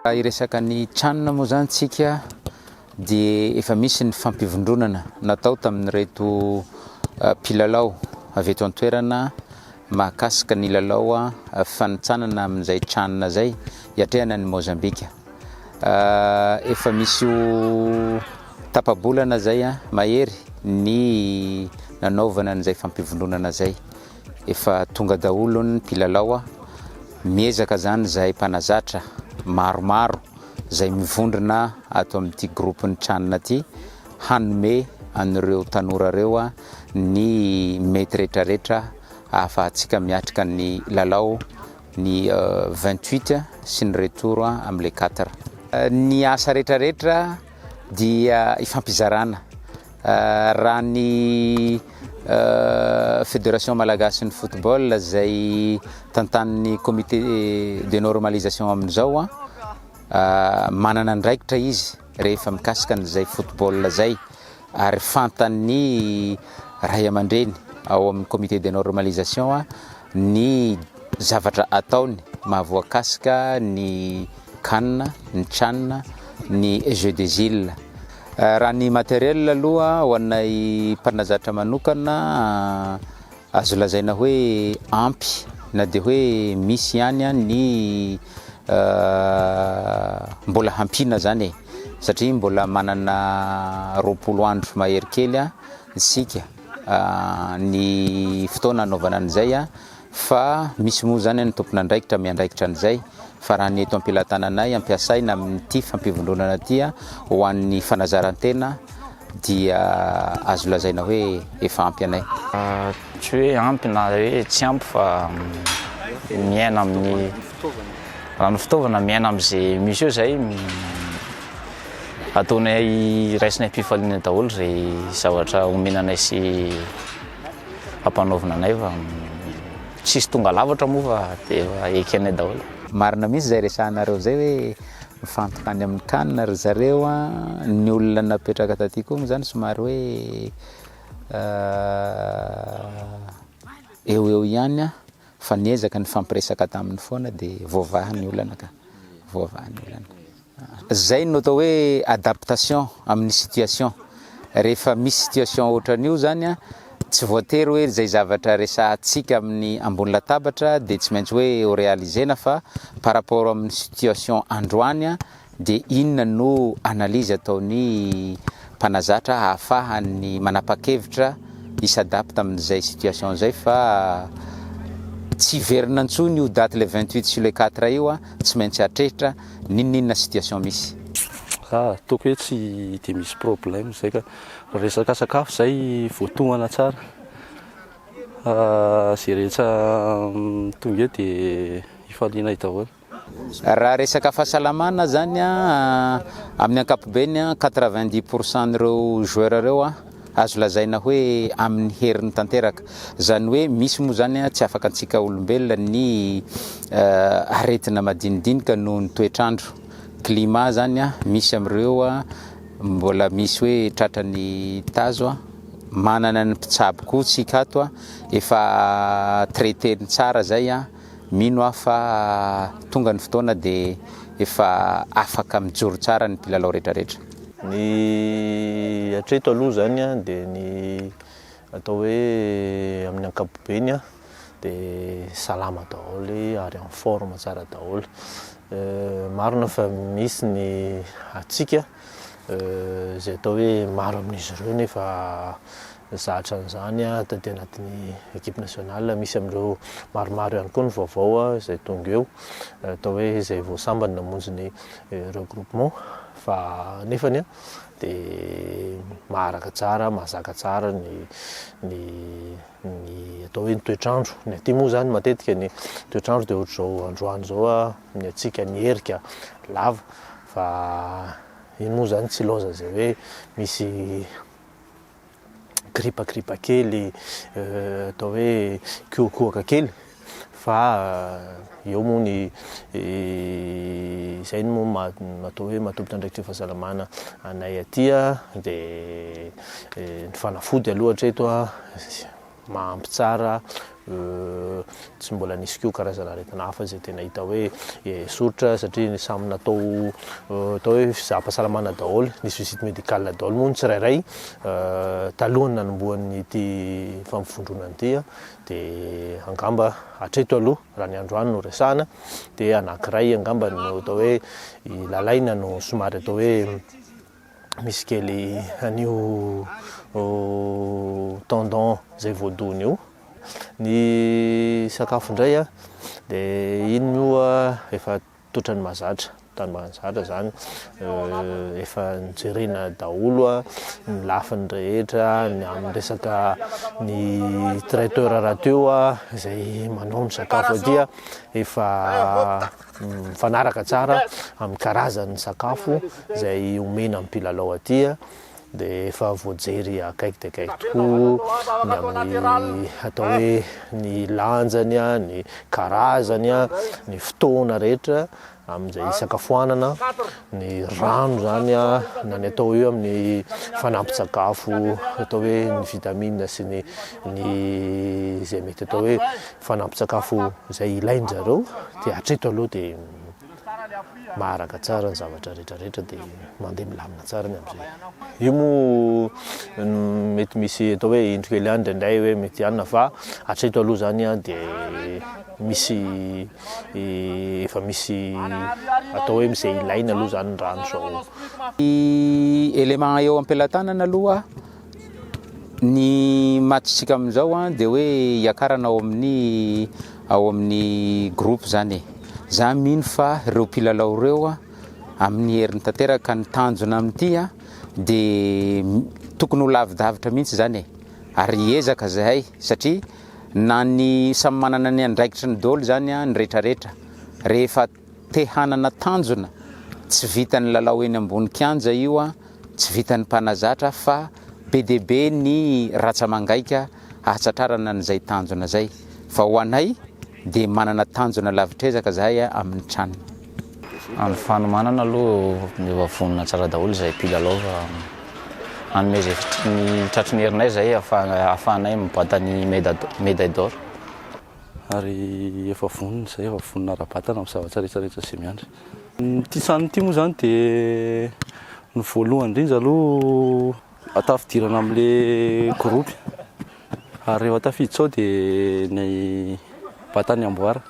Iresaka ny tranona moa zany tsika dia efa misy ny fampivondronana natao tamin'ireto mpilalao avy eto an-toerana mahakasika ny lalao fanitsanana amin'izay tranona zay hiatrehana ny Mozambika. Efa misy io tapabolana zay mahery ny nanaovana an'izay fampivondronana zay. Efa tonga daholo ny mpilalao miezaka zany zay mpanazatra maromaro zay mivondrona ato amin'ity groupe ny tranona ty hanome an'ireo tanora reo ny mety rehetrarehetra ahafahantsika miatrika ny lalao ny 28 sy ny retour amin'le 4. Ny asa rehetrarehetra dia ifampizarana raha ny Fédération Malagasy ny football zay tantanin'ny comité de normalisation amin'izao manana andraikitra izy rehefa mikasika an'izay football zay ary fantan'ny ray aman-dreny ao amin'ny comité de normalisation ny zavatra ataony mahavoakasika ny CAN, ny CHAN, ny Jeux des îles. Raha ny matériel aloha ho anay mpanazatra manokana azo lazaina hoe ampy na dia hoe misy ihany ny mbola hampina zany satria mbola manana 20 andro mahery kely isika ny fotoana anaovana an'izay fa misy moa zany ny tompon'andraikitra miandraikitra an'izay fa raha ny eto am-pelatananay ampiasaina amin'ity fampivondronana ty ho an'ny fanazarantena dia azo lazaina hoe efa ampy anay. Tsy hoe ampy na hoe tsy ampy fa miaina amin'ny raha ny fitaovana miaina amin'izay misy eo zay ataonay raisinay mpifaliana daholo zay zavatra omenanay sy ampanaovina anay fa tsisy tonga lavatra moa fa dia eky anay daholo. Marina misy zay resahanareo zay hoe mifantoka any amin'ny CAN ry zareo ny olona napetraka taty koa moa zany somary hoe eo ihany fa niezaka ny fampiresaka tamin'ny foana dia voavaha ny olana ka voavaha ny olana. Zay no atao hoe adaptation amin'ny situation. Rehefa misy situation ohatran'io zany tsy voatery hoe zay zavatra resahantsika amin'ny ambony latabatra dia tsy maintsy hoe ho réalisena fa par rapport amin'ny situation androany dia inona no analyse ataony mpanazatra ahafahany manapa-kevitra hisadapta amin'izay situation zay fa tsy verina intsony io date le 28 sy le 4 io tsy maintsy atrehitra ninninona situation misy. Toko hoe tsy dia misy problème zay ka resaka sakafo zay voatomana tsara zay rehetra tonga eo dia ifalianay daholo. Raha resaka fahasalamana zany amin'ny ankapobeny 90% n'ireo joueur reo azo lazaina hoe amin'ny heriny tanteraka zany hoe misy moa zany tsy afaka antsika olombelona ny aretina madinidinika noho ny toetrandro climat zany misy amin'ireo mbola misy hoe tratrany tazo manana ny mpitsabo koa tsika ato efa traité tsara zay mino fa tonga ny fotoana dia efa afaka mijoro tsara ny mpilalao rehetrarehetra. Ny atreto aloha zany dia ny atao hoe amin'ny ankapobeny dia salama daholo ary en forme tsara daholo. Marina fa misy ny atsika zay atao hoe maro amin'izy ireo nefa zatra an'izany taty anatin'ny équipe nationale. Misy amin'ireo maromaro ihany koa ny vaovao zay tonga eo atao hoe zay voasambany namonjy ny regroupement fa nefany dia maharaka tsara mahazaka tsara ny atao hoe ny toetrandro. Ny aty moa zany matetika ny toetrandro dia ohatr'izao androany zao ny atsika ny herika lava fa iny moa zany tsy loza zay hoe misy gripagripa kely atao hoe koakoaka kely fa eo moa ny izay no atao hoe matombotra andraikitra fahasalamana anay atya dia ny fanafody aloha hatreto a mahampy tsara tsy mbola nisy koa karazana aretina hafa zay tena hita hoe soritra satria samy natao hoe fizaha-pahasalamana daholo nisy visite médicale daholo moa ny tsirairay talohany nanombohan'ny ity fampifondronana ity dia angamba hatreto aloha raha ny androany no resahana dia anankiray angamba no atao hoe lalaina no somary atao hoe misy kely anio tendon zay voadona io ny sakafo indray a dia iny moa efa totrany mahazatra tany mahazatra zany efa nijerena daholo a ny lafiny rehetra ny amin'ny resaka ny traiteur raha teo a izay manao ny sakafo aty a efa mifanaraka tsara amin'ny karazan'ny sakafo izay omena amin'ny mpilalao aty a dia efa voajery akaiky dia akaiky tokoa ny amin'ny atao hoe ny lanjany a ny karazany a ny fotoana rehetra amin'izay isakafoanana ny rano zany a na ny atao eo amin'ny fanampin-tsakafo atao hoe ny vitamine sy ny izay mety atao hoe fanampin-tsakafo izay ilain-jareo dia hatreto aloha dia maharaka tsara ny zavatra rehetrarehetra dia mandeha milamina tsara ny amin'izay io moa mety misy atao hoe indro kely ihany indraindray hoe mety ihany fa hatreto aloha zany a dia misy efa misy atao hoe izay ilaina aloha zany ny rano zao élément eo am-pelantanana aloha ny matitsika amin'izao a dia hoe hiakarana ao amin'ny groupe zany za mino fa ireo mpilalao ireo a amin'ny herin'ny tanteraka ny tanjona amin'ity a dia tokony ho lavidavitra mihitsy zany ary ezaka zahay satria na ny samy manana ny andraikitry ny daholo zany a ny rehetrarehetra rehefa te hanana tanjona tsy vitan'ny lalao eny ambony kianja io a tsy vitan'ny mpanazatra fa be dia be ny ratsamangaika ahatsatrarana n'izay tanjona zay fa ho anay dia manana tanjona lavitrezaka zahay amin'ny tranony amin'ny fanomanana aloha efa vonona tsara daholo izay mpilalao fa anome zay ny tratry ny herinay zay ahafahanay mibata ny médaille d'or ary efa vonona zay efa vonona ara-batana amin'ny zavatra rehetrarehetra sy miandry ty sany ity moa zany dia ny voalohany indrindra aloha atafidirana amin'le groupe ary rehefa tafiditra ao dia ny batany amboara